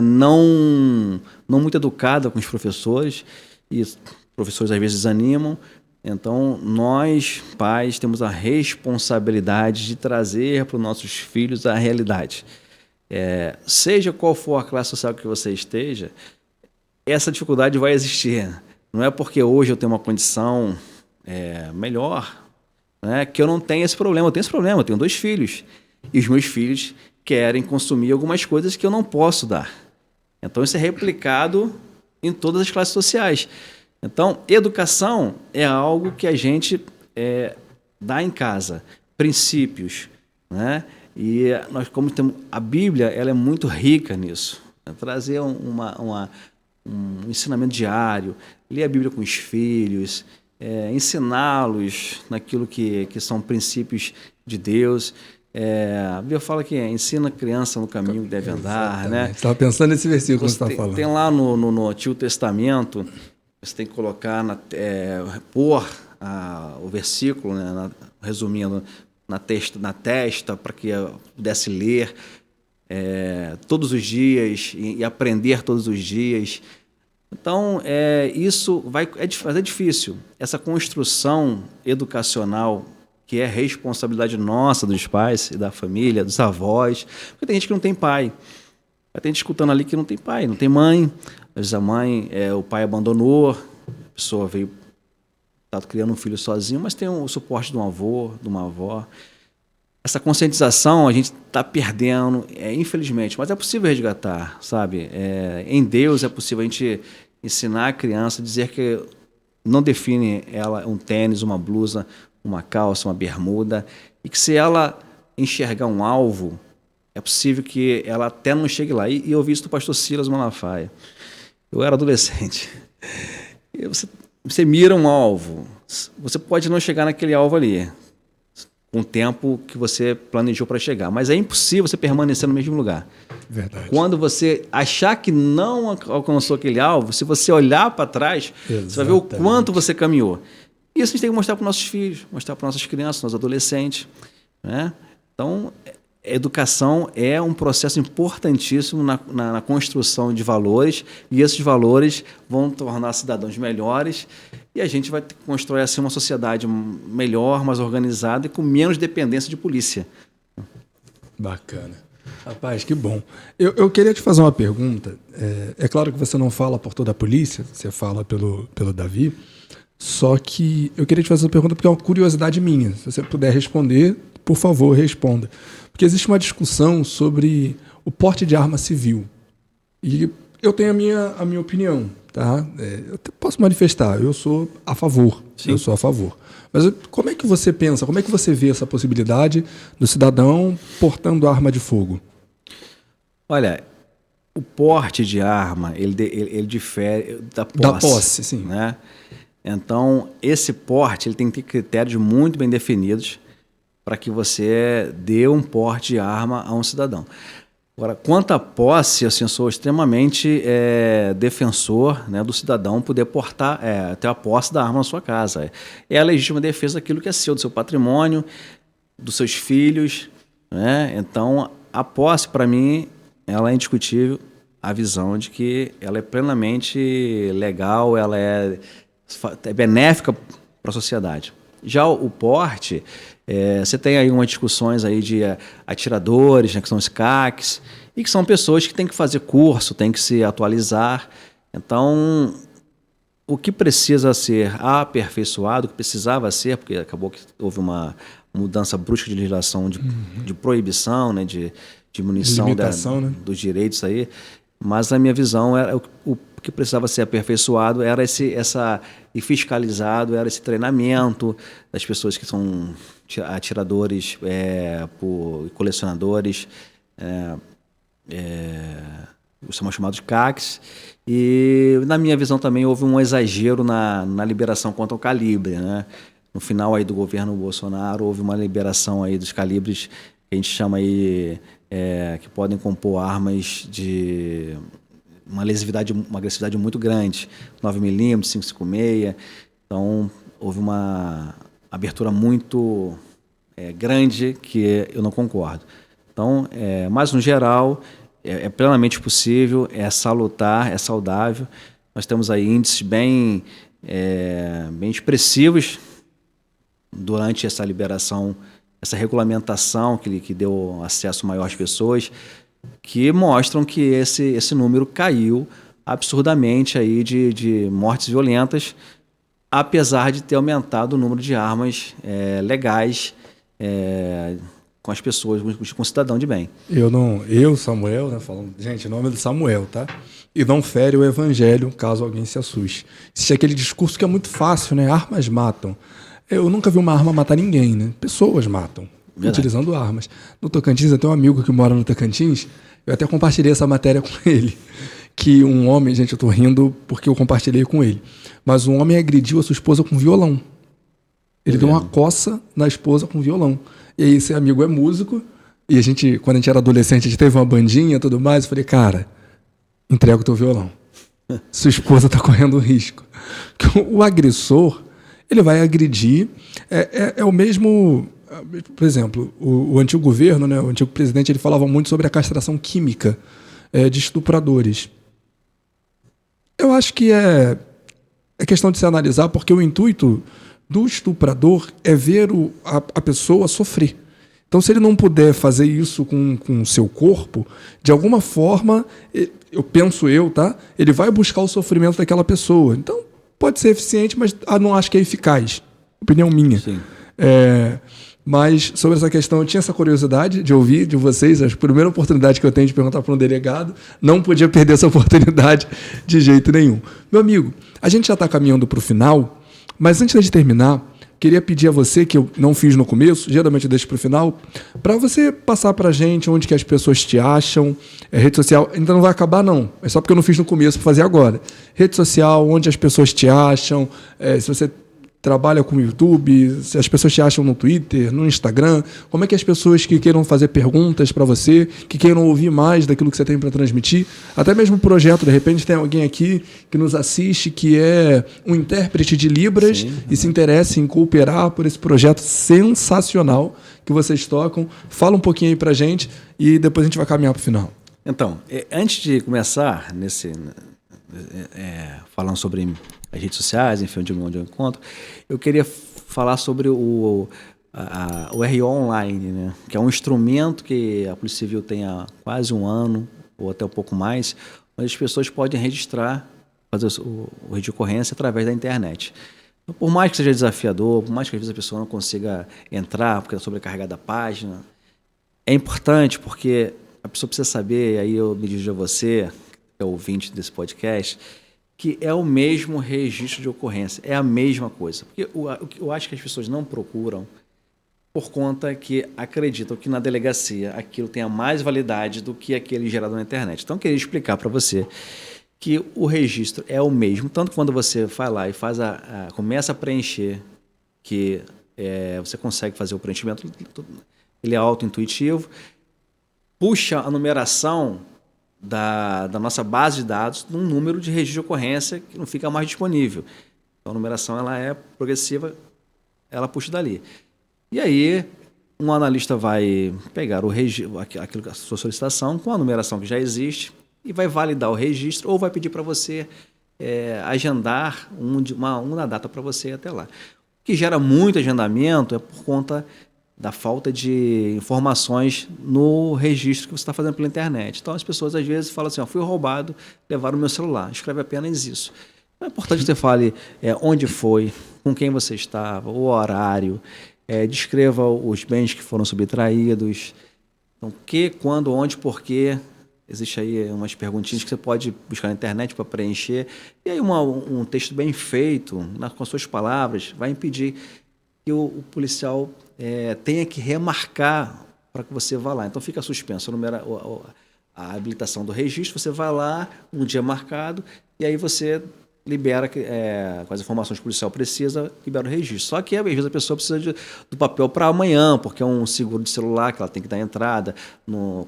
não muito educada com os professores, e os professores às vezes desanimam. Então, nós, pais, temos a responsabilidade de trazer para os nossos filhos a realidade. Seja qual for a classe social que você esteja, essa dificuldade vai existir. Não é porque hoje eu tenho uma condição melhor, né, que eu não tenho esse problema. Eu tenho esse problema, eu tenho 2 filhos. E os meus filhos querem consumir algumas coisas que eu não posso dar. Então, isso é replicado em todas as classes sociais. Então, educação é algo que a gente dá em casa, princípios, né? E nós, como temos a Bíblia, ela é muito rica nisso. Trazer um ensinamento diário, ler a Bíblia com os filhos, ensiná-los naquilo que são princípios de Deus. A Bíblia fala que ensina a criança no caminho que deve andar, né? Estava pensando nesse versículo que você está falando. Tem lá no Antigo Testamento, você tem que colocar, pôr o versículo, né, resumindo, na testa, para que eu pudesse ler todos os dias e aprender todos os dias. Então, isso é difícil. Essa construção educacional, que é responsabilidade nossa, dos pais e da família, dos avós, porque tem gente que não tem pai. Tem gente escutando ali que não tem pai, não tem mãe. Às vezes a mãe, o pai abandonou, a pessoa veio, está criando um filho sozinho, mas tem o suporte de um avô, de uma avó. Essa conscientização a gente está perdendo, infelizmente, mas é possível resgatar, sabe? Em Deus é possível a gente ensinar a criança, dizer que não define ela um tênis, uma blusa, uma calça, uma bermuda, e que se ela enxergar um alvo, é possível que ela até não chegue lá. E eu vi isso do pastor Silas Malafaia. Eu era adolescente. E você mira um alvo, você pode não chegar naquele alvo ali, com o tempo que você planejou para chegar, mas é impossível você permanecer no mesmo lugar. Verdade. Quando você achar que não alcançou aquele alvo, se você olhar para trás, Exatamente. Você vai ver o quanto você caminhou. E isso a gente tem que mostrar para os nossos filhos, mostrar para nossas crianças, nossos adolescentes, né? Então, a educação é um processo importantíssimo na construção de valores, e esses valores vão tornar cidadãos melhores, e a gente vai construir assim, uma sociedade melhor, mais organizada e com menos dependência de polícia. Bacana. Rapaz, que bom. Eu queria te fazer uma pergunta. É claro que você não fala por toda a polícia, você fala pelo Davi, só que eu queria te fazer uma pergunta porque é uma curiosidade minha. Se você puder responder, por favor, responda. Porque existe uma discussão sobre o porte de arma civil. E eu tenho a minha opinião, tá? Eu posso manifestar, eu sou a favor. Sim. Eu sou a favor. Mas como é que você pensa, como é que você vê essa possibilidade do cidadão portando arma de fogo? Olha, o porte de arma, ele difere da posse. Da posse, sim. Né? Então, esse porte ele tem que ter critérios muito bem definidos para que você dê um porte de arma a um cidadão. Agora, quanto à posse, assim, eu sou extremamente defensor, né, do cidadão poder portar, ter a posse da arma na sua casa. É a legítima defesa daquilo que é seu, do seu patrimônio, dos seus filhos, né? Então, a posse, para mim, ela é indiscutível, a visão de que ela é plenamente legal, ela é benéfica para a sociedade. Já o porte, você tem aí umas discussões aí de atiradores, né, que são os CACs, e que são pessoas que têm que fazer curso, têm que se atualizar. Então, o que precisa ser aperfeiçoado, o que precisava ser, porque acabou que houve uma mudança brusca de legislação de proibição, né, de diminuição né, dos direitos aí, mas na minha visão o que precisava ser aperfeiçoado era e fiscalizado era esse treinamento das pessoas que são atiradores, colecionadores, são chamados CACs, e na minha visão também houve um exagero na liberação quanto ao calibre, né? No final aí do governo Bolsonaro houve uma liberação aí dos calibres que a gente chama aí que podem compor armas de uma agressividade muito grande, 9mm, 5,56. Então, houve uma abertura muito grande que eu não concordo. Então, mas no geral, é plenamente possível, é salutar, é saudável. Nós temos aí índices bem expressivos durante essa liberação, essa regulamentação que deu acesso maior às pessoas, que mostram que esse número caiu absurdamente aí de mortes violentas, apesar de ter aumentado o número de armas legais com as pessoas, com o cidadão de bem. Samuel, né, falando, gente, o nome é do Samuel, tá? E não fere o evangelho, caso alguém se assuste. Existe aquele discurso que é muito fácil, né? Armas matam. Eu nunca vi uma arma matar ninguém, né? Pessoas matam, utilizando armas. No Tocantins, eu tenho um amigo que mora no Tocantins, eu até compartilhei essa matéria com ele, que um homem, gente, eu tô rindo porque eu compartilhei com ele, mas um homem agrediu a sua esposa com violão. Ele deu uma coça na esposa com violão. E aí esse amigo é músico, e quando a gente era adolescente, a gente teve uma bandinha e tudo mais, eu falei, cara, entrega o teu violão. Sua esposa está correndo risco. O agressor, ele vai agredir, é o mesmo, por exemplo, o antigo governo, né, o antigo presidente, ele falava muito sobre a castração química de estupradores. Eu acho que é questão de se analisar, porque o intuito do estuprador é ver a pessoa sofrer. Então, se ele não puder fazer isso com o seu corpo, de alguma forma, tá? Ele vai buscar o sofrimento daquela pessoa. Então, pode ser eficiente, mas não acho que é eficaz. Opinião minha. Sim. Mas, sobre essa questão, eu tinha essa curiosidade de ouvir de vocês. A primeira oportunidade que eu tenho de perguntar para um delegado, não podia perder essa oportunidade de jeito nenhum. Meu amigo, a gente já está caminhando para o final, mas antes de terminar, queria pedir a você, que eu não fiz no começo, geralmente eu deixo para o final, para você passar para a gente onde que as pessoas te acham, rede social, ainda não vai acabar não, é só porque eu não fiz no começo, para fazer agora. Rede social, onde as pessoas te acham, se você trabalha com o YouTube, se as pessoas te acham no Twitter, no Instagram, como é que as pessoas que queiram fazer perguntas para você, que queiram ouvir mais daquilo que você tem para transmitir, até mesmo o projeto, de repente tem alguém aqui que nos assiste que é um intérprete de Libras e se interessa em cooperar por esse projeto sensacional que vocês tocam. Fala um pouquinho aí para a gente e depois a gente vai caminhar para o final. Então, antes de começar falando sobre as redes sociais, enfim, onde eu encontro, eu queria falar sobre o RO Online, né? Que é um instrumento que a Polícia Civil tem há quase um ano, ou até um pouco mais, onde as pessoas podem registrar, fazer o registro de ocorrência através da internet. Então, por mais que seja desafiador, por mais que às vezes a pessoa não consiga entrar, porque é sobrecarregada a página, é importante porque a pessoa precisa saber, e aí eu me dirijo a você, que é ouvinte desse podcast, que é o mesmo registro de ocorrência, é a mesma coisa. Porque eu acho que as pessoas não procuram por conta que acreditam que na delegacia aquilo tenha mais validade do que aquele gerado na internet. Então, eu queria explicar para você que o registro é o mesmo, tanto quando você vai lá e começa a preencher, que você consegue fazer o preenchimento, ele é auto-intuitivo, puxa a numeração da nossa base de dados num número de registro de ocorrência que não fica mais disponível. Então, a numeração ela é progressiva, ela puxa dali. E aí, um analista vai pegar a sua solicitação com a numeração que já existe e vai validar o registro ou vai pedir para você agendar uma data para você ir até lá. O que gera muito agendamento é por conta da falta de informações no registro que você está fazendo pela internet. Então, as pessoas, às vezes, falam assim, fui roubado, levaram o meu celular. Escreve apenas isso. Então, é importante que você fale onde foi, com quem você estava, o horário, descreva os bens que foram subtraídos, então, que, quando, onde, por quê. Existe aí umas perguntinhas que você pode buscar na internet para preencher. E aí um texto bem feito, com as suas palavras, vai impedir que o policial tenha que remarcar para que você vá lá. Então fica suspenso a habilitação do registro, você vai lá, um dia marcado, e aí você libera com as informações que o policial precisa, libera o registro. Só que às vezes a pessoa precisa do papel para amanhã, porque é um seguro de celular que ela tem que dar entrada,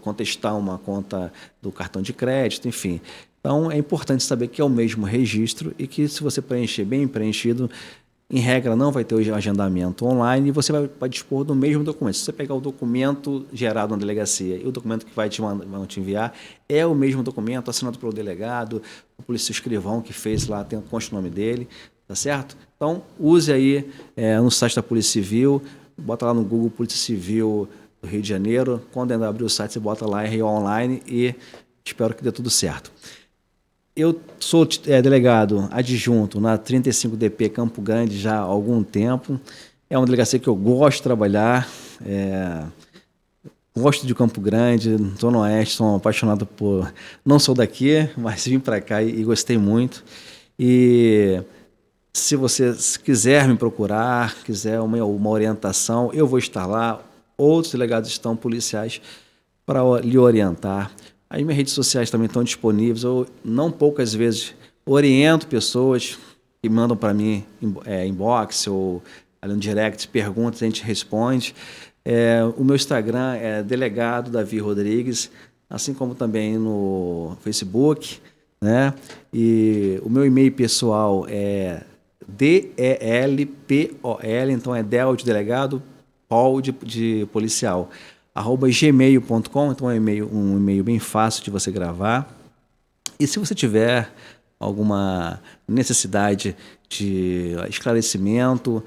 contestar uma conta do cartão de crédito, enfim. Então é importante saber que é o mesmo registro e que se você preencher bem preenchido, em regra, não vai ter o agendamento online e você vai dispor do mesmo documento. Se você pegar o documento gerado na delegacia e o documento que vão te enviar, é o mesmo documento, assinado pelo delegado, o polícia escrivão que fez lá, consta o nome dele, tá certo? Então, use aí no site da Polícia Civil, bota lá no Google Polícia Civil do Rio de Janeiro, quando ainda abrir o site, você bota lá RO Online e espero que dê tudo certo. Eu sou delegado adjunto na 35DP Campo Grande já há algum tempo. É uma delegacia que eu gosto de trabalhar, gosto de Campo Grande, estou no Oeste, sou apaixonado por... Não sou daqui, mas vim para cá e gostei muito. E se você quiser me procurar, quiser uma orientação, eu vou estar lá. Outros delegados policiais para lhe orientar. As minhas redes sociais também estão disponíveis. Eu, não poucas vezes, oriento pessoas que mandam para mim inbox ou ali no direct, perguntas, a gente responde. O meu Instagram é Delegado Davi Rodrigues, assim como também no Facebook, né? E o meu e-mail pessoal é DELPOL, então é Del de delegado, Paul de policial, @gmail.com, então é um e-mail bem fácil de você gravar. E se você tiver alguma necessidade de esclarecimento,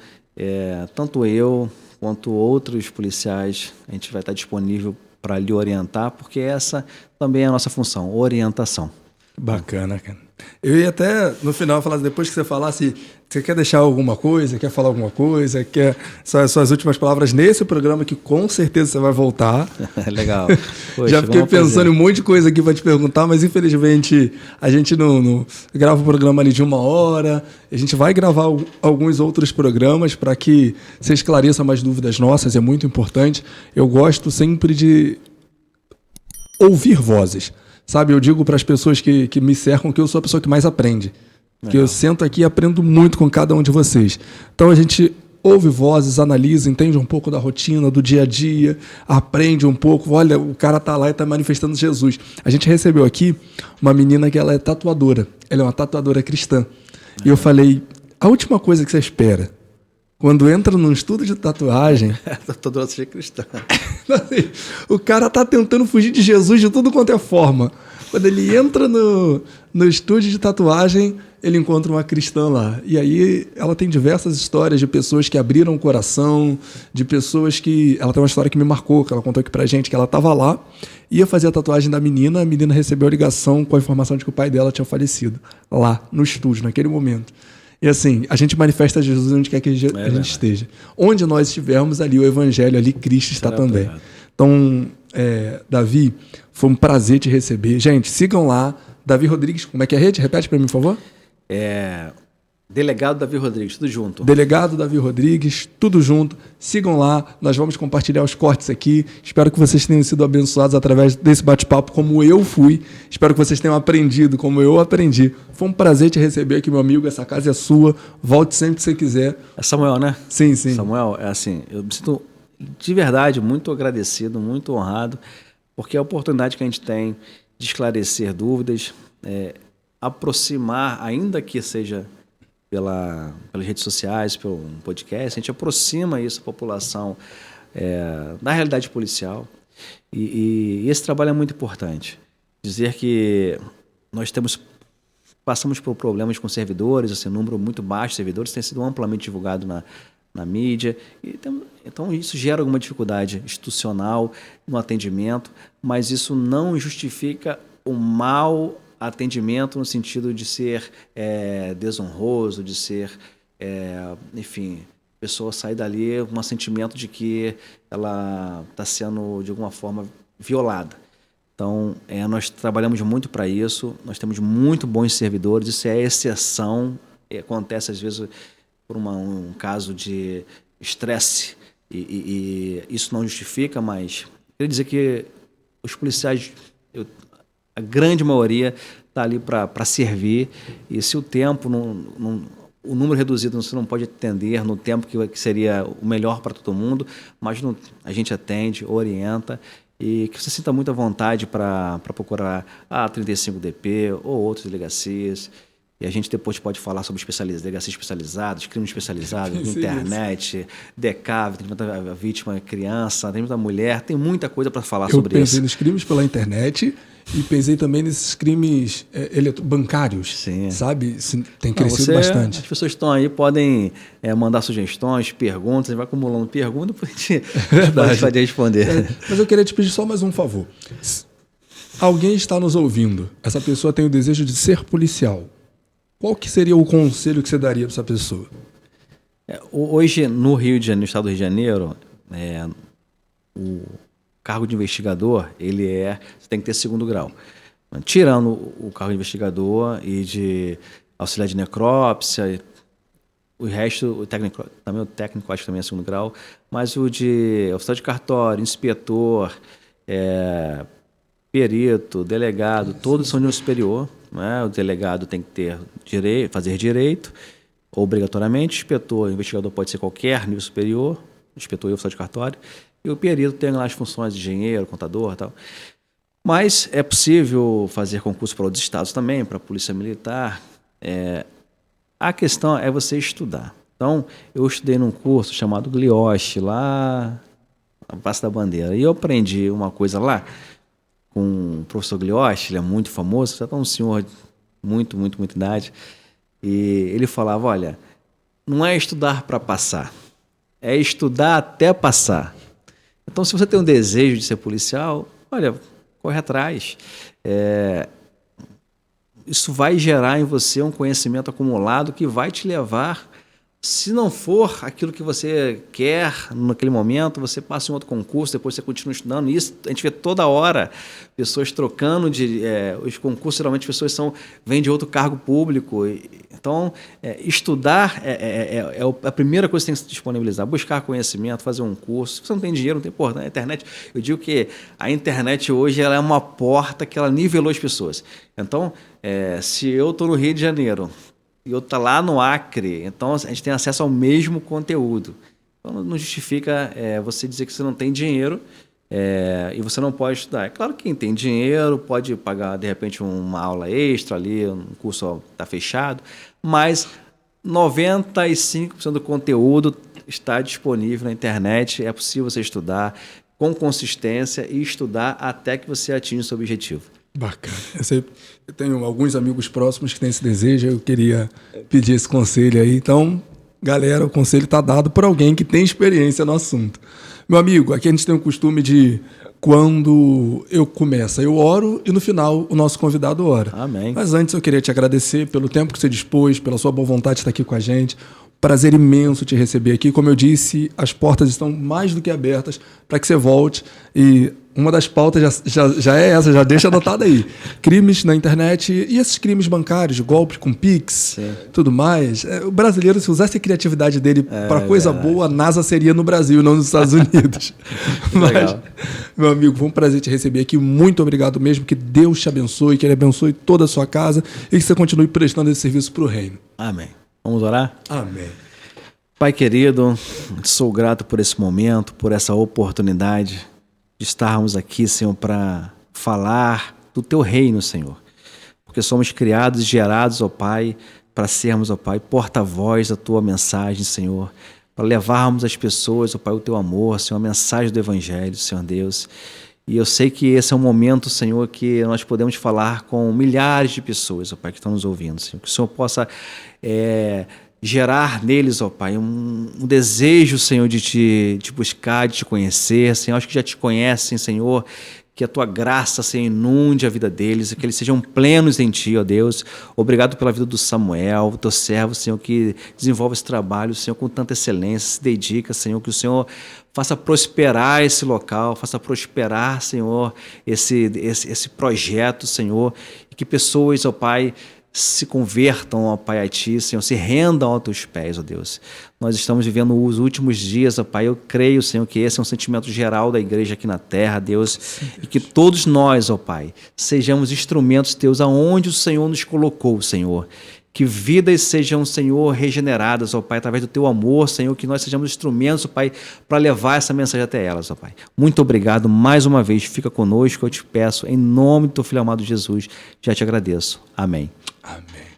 tanto eu quanto outros policiais, a gente vai estar disponível para lhe orientar, porque essa também é a nossa função, orientação. Bacana, cara. Eu ia até, no final, falar, depois que você falasse, você quer deixar alguma coisa, quer falar alguma coisa, quer suas últimas palavras nesse programa, que com certeza você vai voltar. Legal. Poxa, já fiquei pensando em um monte de coisa aqui para te perguntar, mas infelizmente a gente não grava o programa ali de 1 hora. A gente vai gravar alguns outros programas para que você esclareça mais dúvidas nossas, é muito importante. Eu gosto sempre de ouvir vozes. Sabe, eu digo para as pessoas que me cercam que eu sou a pessoa que mais aprende. Legal. Que eu sento aqui e aprendo muito com cada um de vocês. Então a gente ouve vozes, analisa, entende um pouco da rotina, do dia a dia, aprende um pouco. Olha, o cara tá lá e tá manifestando Jesus. A gente recebeu aqui uma menina que ela é tatuadora. Ela é uma tatuadora cristã. E eu falei, a última coisa que você espera quando entra num estudo de tatuagem... Tatuadora seja cristã. O cara tá tentando fugir de Jesus de tudo quanto é forma. Quando ele entra no estúdio de tatuagem, ele encontra uma cristã lá. E aí ela tem diversas histórias de pessoas que abriram o coração, de pessoas que... Ela tem uma história que me marcou, que ela contou aqui pra gente, que ela estava lá, ia fazer a tatuagem da menina, a menina recebeu a ligação com a informação de que o pai dela tinha falecido. Lá, no estúdio, naquele momento. E assim, a gente manifesta Jesus onde quer que a gente esteja. Onde nós estivermos, ali o Evangelho, ali Cristo está também. Então, Davi, foi um prazer te receber. Gente, sigam lá. Davi Rodrigues, como é que é a rede? Repete para mim, por favor. Delegado Davi Rodrigues, tudo junto. Delegado Davi Rodrigues, tudo junto. Sigam lá, nós vamos compartilhar os cortes aqui. Espero que vocês tenham sido abençoados através desse bate-papo, como eu fui. Espero que vocês tenham aprendido como eu aprendi. Foi um prazer te receber aqui, meu amigo. Essa casa é sua. Volte sempre que você quiser. É Samuel, né? Sim, sim. Samuel, eu me sinto de verdade muito agradecido, muito honrado, porque a oportunidade que a gente tem de esclarecer dúvidas, aproximar, ainda que seja pelas redes sociais, pelo podcast, a gente aproxima isso à população da realidade policial. E esse trabalho é muito importante. Dizer que nós passamos por problemas com servidores, assim, um número muito baixo de servidores, tem sido amplamente divulgado na mídia. Então isso gera alguma dificuldade institucional no atendimento, mas isso não justifica o mau atendimento no sentido de ser desonroso, de ser, enfim, a pessoa sair dali com um sentimento de que ela está sendo, de alguma forma, violada. Então, nós trabalhamos muito para isso, nós temos muito bons servidores, isso é exceção, acontece às vezes por um caso de estresse e isso não justifica, mas queria dizer que os policiais... A grande maioria está ali para servir, e se o tempo, o número reduzido você não pode atender no tempo que seria o melhor para todo mundo, mas a gente atende, orienta, e que você sinta muita vontade para procurar a 35DP ou outras delegacias. E a gente depois pode falar sobre delegacia especializados, crimes especializados, internet, DECAV, tem muita vítima criança, tem muita mulher, tem muita coisa para falar sobre isso. Eu pensei nos crimes pela internet e pensei também nesses crimes bancários, sim, sabe? Tem crescido bastante. As pessoas estão aí, podem mandar sugestões, perguntas, a gente vai acumulando perguntas, depois a gente pode responder. Mas eu queria te pedir só mais um favor. Alguém está nos ouvindo, essa pessoa tem o desejo de ser policial. Qual que seria o conselho que você daria para essa pessoa? Hoje, no Rio de Janeiro, no estado do Rio de Janeiro, o cargo de investigador, você tem que ter 2º grau. Tirando o cargo de investigador e de auxiliar de necrópsia, o resto, o técnico acho que também é 2º grau, mas o de oficial de cartório, inspetor, perito, delegado, todos são de nível superior. Né? O delegado tem que fazer direito, obrigatoriamente. O inspetor, o investigador pode ser qualquer nível superior, inspetor e oficial de cartório. E o perito tem lá as funções de engenheiro, contador e tal. Mas é possível fazer concurso para outros estados também, para a Polícia Militar. A questão é você estudar. Então, eu estudei num curso chamado Glioche, lá na Praça da Bandeira. E eu aprendi uma coisa lá com o professor Glioche, ele é muito famoso, já está um senhor de muita idade. E ele falava, olha, não é estudar para passar, é estudar até passar. Então, se você tem um desejo de ser policial, olha, corre atrás. Isso vai gerar em você um conhecimento acumulado que vai te levar, se não for aquilo que você quer naquele momento, você passa em outro concurso, depois você continua estudando. Isso a gente vê toda hora, pessoas trocando os concursos, geralmente as pessoas vêm de outro cargo público. Então, estudar é a primeira coisa que tem que se disponibilizar, buscar conhecimento, fazer um curso. Se você não tem dinheiro, não tem porra. Na internet, eu digo que a internet hoje ela é uma porta que ela nivelou as pessoas. Então, se eu estou no Rio de Janeiro e outro está lá no Acre, então a gente tem acesso ao mesmo conteúdo. Então não justifica você dizer que você não tem dinheiro e você não pode estudar. É claro que quem tem dinheiro pode pagar, de repente, uma aula extra ali, um curso está fechado, mas 95% do conteúdo está disponível na internet, é possível você estudar com consistência e estudar até que você atinja o seu objetivo. Bacana. Eu tenho alguns amigos próximos que têm esse desejo, eu queria pedir esse conselho aí. Então, galera, o conselho está dado por alguém que tem experiência no assunto. Meu amigo, aqui a gente tem o costume de, quando eu começo, eu oro e no final o nosso convidado ora. Amém. Mas antes eu queria te agradecer pelo tempo que você dispôs, pela sua boa vontade de estar aqui com a gente. Prazer imenso te receber aqui. Como eu disse, as portas estão mais do que abertas para que você volte. E uma das pautas já é essa, já deixa anotada aí. Crimes na internet e esses crimes bancários, golpes com Pix, tudo mais. O brasileiro, se usasse a criatividade dele para coisa boa, a NASA seria no Brasil, não nos Estados Unidos. Mas, meu amigo, foi um prazer te receber aqui. Muito obrigado mesmo. Que Deus te abençoe, que Ele abençoe toda a sua casa e que você continue prestando esse serviço para o reino. Amém. Vamos orar? Amém. Pai querido, sou grato por esse momento, por essa oportunidade de estarmos aqui, Senhor, para falar do Teu reino, Senhor. Porque somos criados e gerados, ó Pai, para sermos, ó Pai, porta-voz da Tua mensagem, Senhor. Para levarmos às pessoas, ó Pai, o Teu amor, Senhor, a mensagem do Evangelho, Senhor Deus. E eu sei que esse é um momento, Senhor, que nós podemos falar com milhares de pessoas, ó Pai, que estão nos ouvindo, Senhor. Que o Senhor possa gerar neles, ó Pai, um desejo, Senhor, de te buscar, de te conhecer, Senhor. Acho que já te conhecem, Senhor. Que a Tua graça, Senhor, inunde a vida deles e que eles sejam plenos em Ti, ó Deus. Obrigado pela vida do Samuel, Teu servo, Senhor, que desenvolve esse trabalho, Senhor, com tanta excelência, se dedica, Senhor, que o Senhor faça prosperar esse local, faça prosperar, Senhor, esse projeto, Senhor, e que pessoas, ó Pai, se convertam, ó Pai, a Ti, Senhor, se rendam aos Teus pés, ó Deus. Nós estamos vivendo os últimos dias, ó Pai, eu creio, Senhor, que esse é um sentimento geral da igreja aqui na terra, Deus, sim, Deus. E que todos nós, ó Pai, sejamos instrumentos Teus aonde o Senhor nos colocou, Senhor. Que vidas sejam, Senhor, regeneradas, ó Pai, através do Teu amor, Senhor, que nós sejamos instrumentos, ó Pai, para levar essa mensagem até elas, ó Pai. Muito obrigado mais uma vez, fica conosco, eu te peço, em nome do Teu Filho amado Jesus, já te agradeço. Amém. Amém.